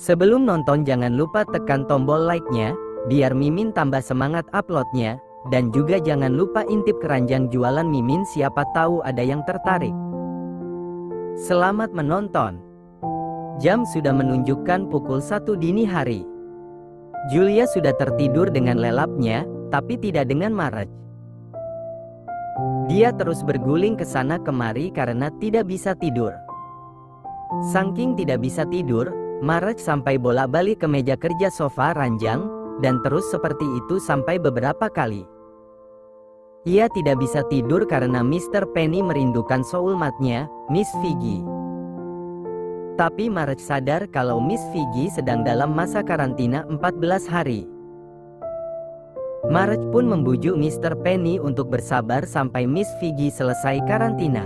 Sebelum nonton jangan lupa tekan tombol like-nya, biar Mimin tambah semangat uploadnya, dan juga jangan lupa intip keranjang jualan Mimin siapa tahu ada yang tertarik. Selamat menonton. Jam sudah menunjukkan pukul 1 dini hari. Julia sudah tertidur dengan lelapnya, tapi tidak dengan Marge. Dia terus berguling ke sana kemari karena tidak bisa tidur. Saking tidak bisa tidur, Marge sampai bolak-balik ke meja kerja sofa ranjang, dan terus seperti itu sampai beberapa kali. Ia tidak bisa tidur karena Mr. Penny merindukan soulmate-nya, Miss Figgy. Tapi Marge sadar kalau Miss Figgy sedang dalam masa karantina 14 hari. Marge pun membujuk Mr. Penny untuk bersabar sampai Miss Figgy selesai karantina.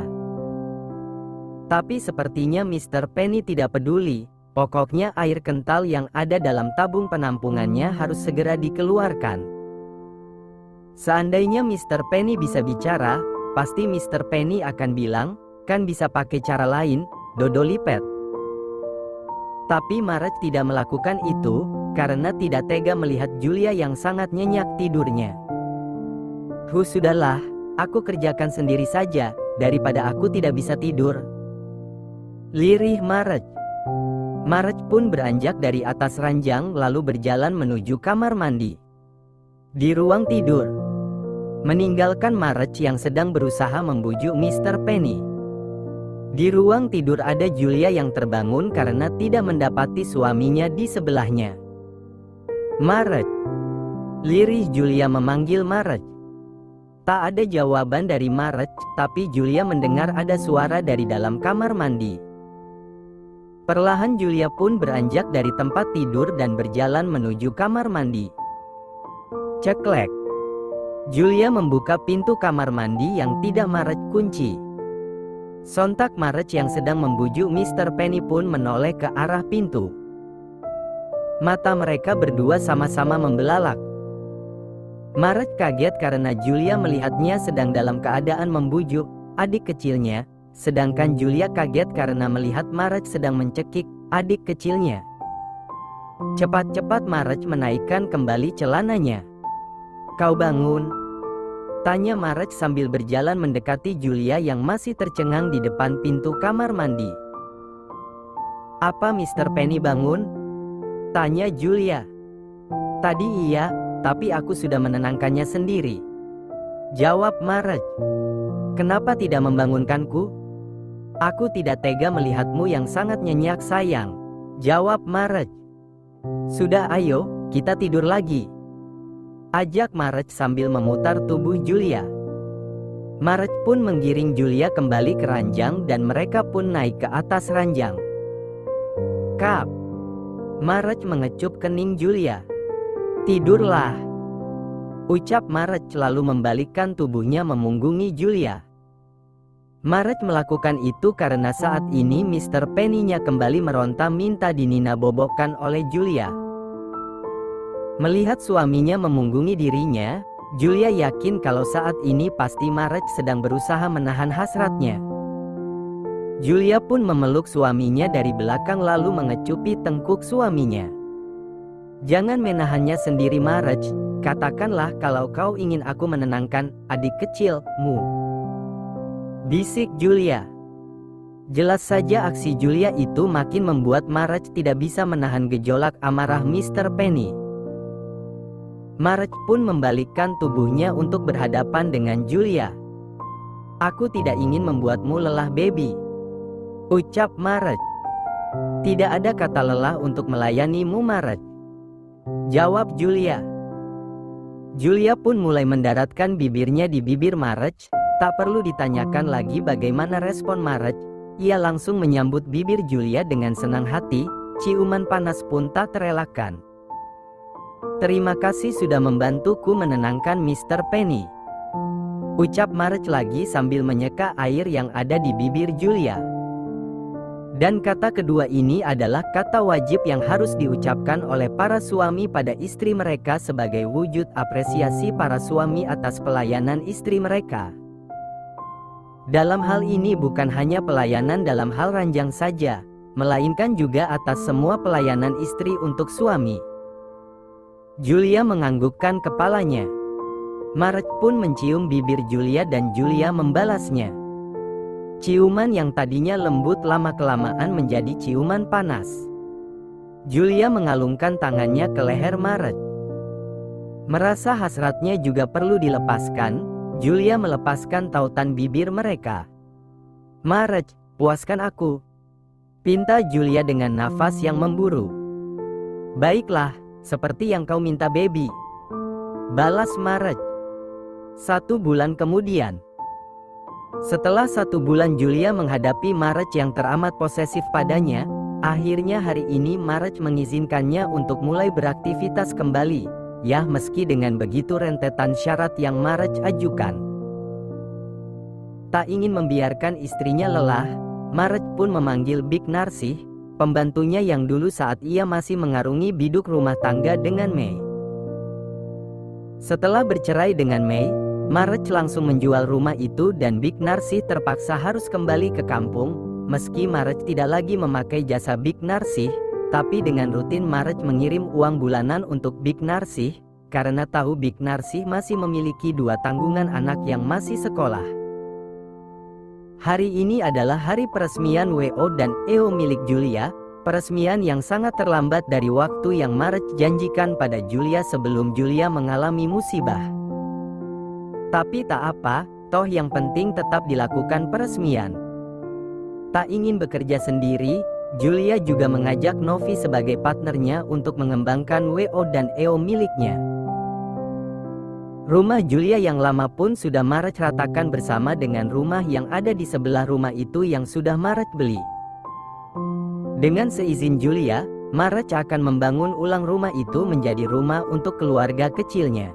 Tapi sepertinya Mr. Penny tidak peduli, pokoknya air kental yang ada dalam tabung penampungannya harus segera dikeluarkan. Seandainya Mr. Penny bisa bicara, pasti Mr. Penny akan bilang, kan bisa pakai cara lain, dodoli pet. Tapi Marge tidak melakukan itu, karena tidak tega melihat Julia yang sangat nyenyak tidurnya. Sudahlah, aku kerjakan sendiri saja, daripada aku tidak bisa tidur. Lirih Marge. Marge pun beranjak dari atas ranjang lalu berjalan menuju kamar mandi. Di ruang tidur, meninggalkan Marge yang sedang berusaha membujuk Mr. Penny. Di ruang tidur ada Julia yang terbangun karena tidak mendapati suaminya di sebelahnya. Marge. Lirih Julia memanggil Marge. Tak ada jawaban dari Marge, tapi Julia mendengar ada suara dari dalam kamar mandi. Perlahan Julia pun beranjak dari tempat tidur dan berjalan menuju kamar mandi. Ceklek. Julia membuka pintu kamar mandi yang tidak Marge kunci. Sontak Marge yang sedang membujuk Mr. Penny pun menoleh ke arah pintu. Mata mereka berdua sama-sama membelalak. Marge kaget karena Julia melihatnya sedang dalam keadaan membujuk adik kecilnya, sedangkan Julia kaget karena melihat Marge sedang mencekik adik kecilnya. Cepat-cepat Marge menaikkan kembali celananya. "Kau bangun?" tanya Marge sambil berjalan mendekati Julia yang masih tercengang di depan pintu kamar mandi. "Apa Mr. Penny bangun?" tanya Julia. "Tadi iya, tapi aku sudah menenangkannya sendiri," jawab Marge. "Kenapa tidak membangunkanku?" "Aku tidak tega melihatmu yang sangat nyenyak sayang," jawab Marge. "Sudah ayo, kita tidur lagi," ajak Marge sambil memutar tubuh Julia. Marge pun menggiring Julia kembali ke ranjang dan mereka pun naik ke atas ranjang. "Kap." Marge mengecup kening Julia. "Tidurlah," ucap Marge lalu membalikkan tubuhnya memunggungi Julia. Marge melakukan itu karena saat ini Mr. Penny-nya kembali meronta minta dinina bobokkan oleh Julia. Melihat suaminya memunggungi dirinya, Julia yakin kalau saat ini pasti Marge sedang berusaha menahan hasratnya. Julia pun memeluk suaminya dari belakang lalu mengecupi tengkuk suaminya. "Jangan menahannya sendiri Marge, katakanlah kalau kau ingin aku menenangkan adik kecilmu," bisik Julia. Jelas saja aksi Julia itu makin membuat Marge tidak bisa menahan gejolak amarah Mr. Penny. Marge pun membalikkan tubuhnya untuk berhadapan dengan Julia. "Aku tidak ingin membuatmu lelah baby," ucap Marge. "Tidak ada kata lelah untuk melayanimu Marge," jawab Julia. Julia pun mulai mendaratkan bibirnya di bibir Marge. Tak perlu ditanyakan lagi bagaimana respon Marge, ia langsung menyambut bibir Julia dengan senang hati, ciuman panas pun tak terelakkan. "Terima kasih sudah membantuku menenangkan Mr. Penny," ucap Marge lagi sambil menyeka air yang ada di bibir Julia. Dan kata kedua ini adalah kata wajib yang harus diucapkan oleh para suami pada istri mereka sebagai wujud apresiasi para suami atas pelayanan istri mereka. Dalam hal ini bukan hanya pelayanan dalam hal ranjang saja, melainkan juga atas semua pelayanan istri untuk suami. Julia menganggukkan kepalanya. Marge pun mencium bibir Julia dan Julia membalasnya. Ciuman yang tadinya lembut lama-kelamaan menjadi ciuman panas. Julia mengalungkan tangannya ke leher Marge. Merasa hasratnya juga perlu dilepaskan, Julia melepaskan tautan bibir mereka. "Marge, puaskan aku," pinta Julia dengan nafas yang memburu. "Baiklah, seperti yang kau minta, baby," balas Marge. 1 bulan kemudian. Setelah 1 bulan Julia menghadapi Marge yang teramat posesif padanya, akhirnya hari ini Marge mengizinkannya untuk mulai beraktivitas kembali, ya meski dengan begitu rentetan syarat yang Marge ajukan. Tak ingin membiarkan istrinya lelah, Marge pun memanggil Big Narsih, pembantunya yang dulu saat ia masih mengarungi biduk rumah tangga dengan May. Setelah bercerai dengan May, Marge langsung menjual rumah itu dan Big Narsih terpaksa harus kembali ke kampung. Meski Marge tidak lagi memakai jasa Big Narsih, tapi dengan rutin Marge mengirim uang bulanan untuk Big Narsih, karena tahu Big Narsih masih memiliki 2 tanggungan anak yang masih sekolah. Hari ini adalah hari peresmian WO dan EO milik Julia, peresmian yang sangat terlambat dari waktu yang Marge janjikan pada Julia sebelum Julia mengalami musibah. Tapi tak apa, toh yang penting tetap dilakukan peresmian. Tak ingin bekerja sendiri, Julia juga mengajak Novi sebagai partnernya untuk mengembangkan WO dan EO miliknya. Rumah Julia yang lama pun sudah Marge ratakan bersama dengan rumah yang ada di sebelah rumah itu yang sudah Marge beli. Dengan seizin Julia, Marge akan membangun ulang rumah itu menjadi rumah untuk keluarga kecilnya.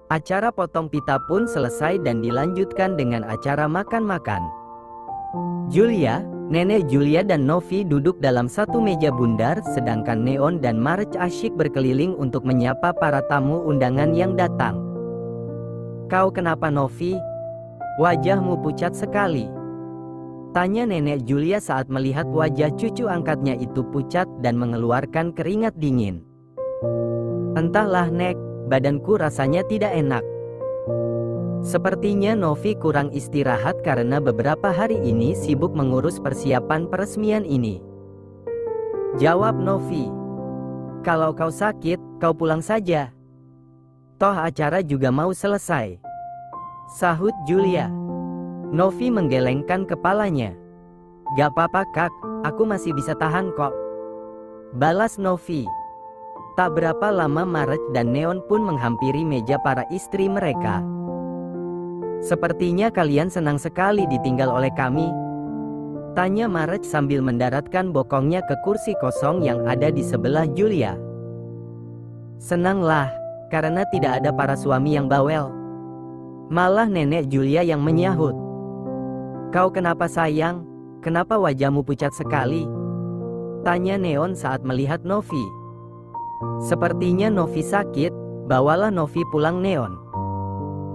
Acara potong pita pun selesai dan dilanjutkan dengan acara makan-makan. Julia, nenek Julia dan Novi duduk dalam satu meja bundar, sedangkan Neon dan Marge asyik berkeliling untuk menyapa para tamu undangan yang datang. "Kau kenapa, Novi? Wajahmu pucat sekali," tanya nenek Julia saat melihat wajah cucu angkatnya itu pucat dan mengeluarkan keringat dingin. "Entahlah, Nek, badanku rasanya tidak enak." Sepertinya Novi kurang istirahat karena beberapa hari ini sibuk mengurus persiapan peresmian ini, jawab Novi. "Kalau kau sakit, kau pulang saja. Toh acara juga mau selesai," sahut Julia. Novi menggelengkan kepalanya. "Gak apa-apa, Kak, aku masih bisa tahan kok," balas Novi. Tak berapa lama Marge dan Neon pun menghampiri meja para istri mereka. "Sepertinya kalian senang sekali ditinggal oleh kami," tanya Marge sambil mendaratkan bokongnya ke kursi kosong yang ada di sebelah Julia. "Senanglah, karena tidak ada para suami yang bawel," malah nenek Julia yang menyahut. "Kau kenapa, sayang? Kenapa wajahmu pucat sekali?" tanya Neon saat melihat Novi. "Sepertinya Novi sakit, bawalah Novi pulang, Neon."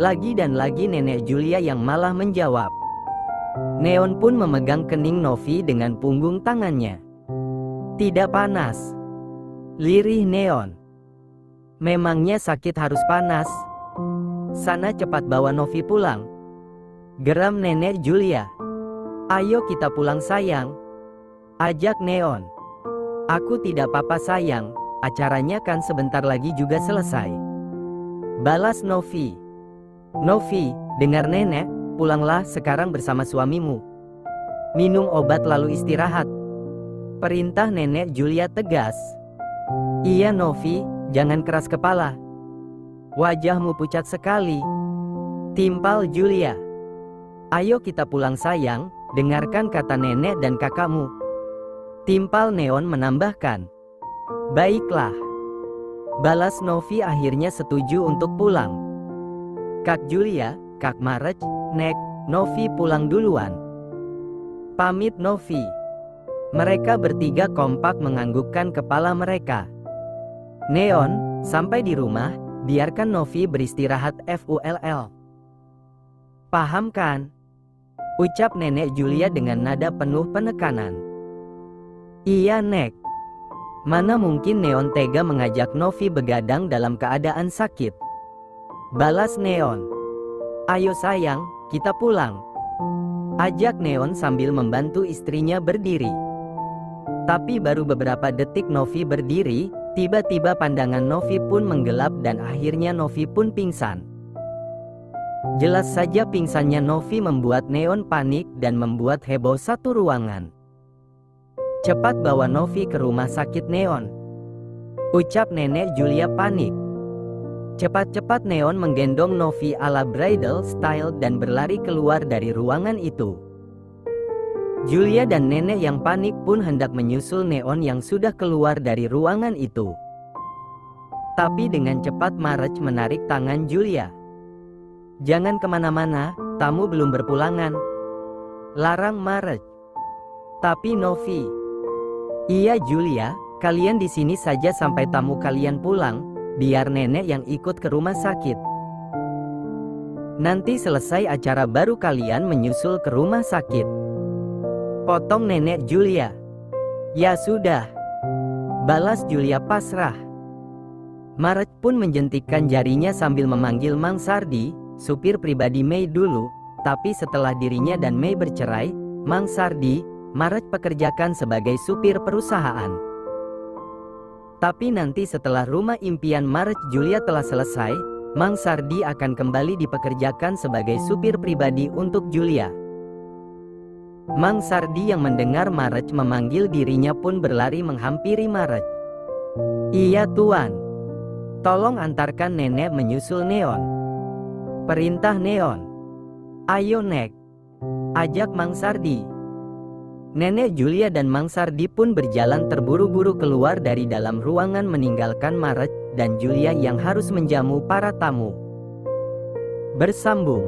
Lagi dan lagi nenek Julia yang malah menjawab. Neon pun memegang kening Novi dengan punggung tangannya. "Tidak panas," lirih Neon. "Memangnya sakit harus panas? Sana cepat bawa Novi pulang," geram nenek Julia. "Ayo kita pulang, sayang," ajak Neon. "Aku tidak apa-apa, sayang. Acaranya kan sebentar lagi juga selesai," balas Novi. "Novi, dengar nenek, pulanglah sekarang bersama suamimu. Minum obat lalu istirahat," perintah nenek Julia tegas. "Iya Novi, jangan keras kepala. Wajahmu pucat sekali," timpal Julia. "Ayo kita pulang, sayang, dengarkan kata nenek dan kakakmu," timpal Neon menambahkan. "Baiklah," balas Novi akhirnya setuju untuk pulang. "Kak Julia, Kak Marge, Nek, Novi pulang duluan," pamit Novi. Mereka bertiga kompak menganggukkan kepala mereka. "Neon, sampai di rumah, biarkan Novi beristirahat full. Paham kan?" ucap nenek Julia dengan nada penuh penekanan. Iya, Nek. Mana mungkin Neon tega mengajak Novi begadang dalam keadaan sakit. Balas Neon. Ayo sayang, kita pulang. Ajak Neon sambil membantu istrinya berdiri. Tapi baru beberapa detik Novi berdiri, tiba-tiba pandangan Novi pun menggelap dan akhirnya Novi pun pingsan. Jelas saja pingsannya Novi membuat Neon panik dan membuat heboh satu ruangan. Cepat bawa Novi ke rumah sakit Neon, ucap Nenek Julia panik. Cepat-cepat Neon menggendong Novi ala bridal style dan berlari keluar dari ruangan itu. Julia dan nenek yang panik pun hendak menyusul Neon yang sudah keluar dari ruangan itu. Tapi dengan cepat Marge menarik tangan Julia. Jangan kemana-mana, tamu belum berpulangan, larang Marge. Tapi Novi. Iya Julia, kalian di sini saja sampai tamu kalian pulang, biar nenek yang ikut ke rumah sakit. Nanti selesai acara baru kalian menyusul ke rumah sakit. Potong nenek Julia. Ya sudah, balas Julia pasrah. Marge pun menjentikkan jarinya sambil memanggil Mang Sardi, supir pribadi Mei dulu, tapi setelah dirinya dan Mei bercerai, Mang Sardi, Marge pekerjakan sebagai supir perusahaan. Tapi nanti setelah rumah impian Marge Julia telah selesai, Mang Sardi akan kembali dipekerjakan sebagai supir pribadi untuk Julia. Mang Sardi yang mendengar Marge memanggil dirinya pun berlari menghampiri Marge. Iya tuan, tolong antarkan nenek menyusul Neon. Perintah Neon. Ayo Nek, ajak Mang Sardi. Nenek Julia dan Mang Sardi pun berjalan terburu-buru keluar dari dalam ruangan meninggalkan Marge dan Julia yang harus menjamu para tamu. Bersambung.